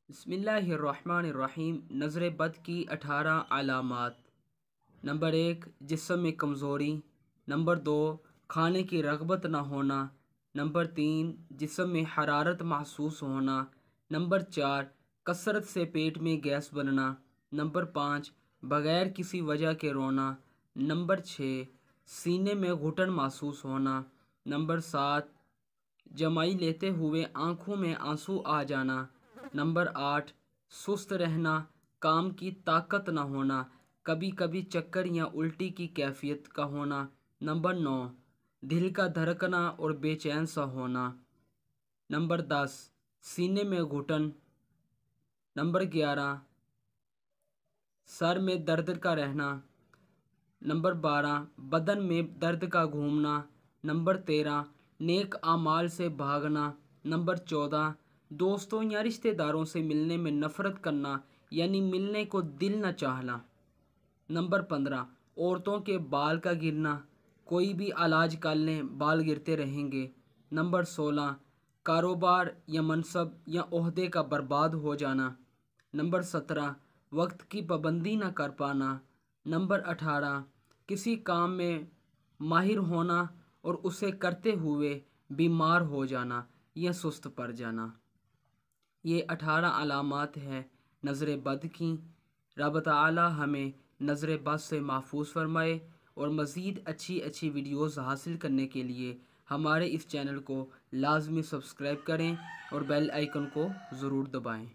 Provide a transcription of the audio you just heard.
बिस्मिल्लाहिर्रहमानिर्रहीम। नज़र बद की 18 अलामात। नंबर 1, जिस्म में कमज़ोरी। नंबर 2, खाने की रग़बत न होना। नंबर 3, जिस्म में हरारत महसूस होना। नंबर 4, कसरत से पेट में गैस बनना। नंबर 5, बग़ैर किसी वजह के रोना। नंबर 6, सीने में घुटन महसूस होना। नंबर 7, जमाई लेते हुए आँखों में आंसू आ जाना। नंबर 8, सुस्त रहना, काम की ताकत न होना, कभी कभी चक्कर या उल्टी की कैफियत का होना। नंबर 9, दिल का धड़कना और बेचैन सा होना। नंबर 10, सीने में घुटन। नंबर 11, सर में दर्द का रहना। नंबर 12, बदन में दर्द का घूमना। नंबर 13, नेक आमाल से भागना। नंबर 14, दोस्तों या रिश्तेदारों से मिलने में नफ़रत करना, यानी मिलने को दिल न चाहना। नंबर 15, औरतों के बाल का गिरना, कोई भी इलाज कर लें बाल गिरते रहेंगे। नंबर 16, कारोबार या मनसब या ओहदे का बर्बाद हो जाना। नंबर 17, वक्त की पाबंदी न कर पाना। नंबर 18, किसी काम में माहिर होना और उसे करते हुए बीमार हो जाना या सुस्त पड़ जाना। ये 18 अलामात हैं नज़र बद की। रब तआला हमें नज़र बद से महफूज फरमाए और मज़ीद अच्छी अच्छी वीडियोज़ हासिल करने के लिए हमारे इस चैनल को लाजमी सब्सक्राइब करें और बेल आइकन को ज़रूर दबाएं।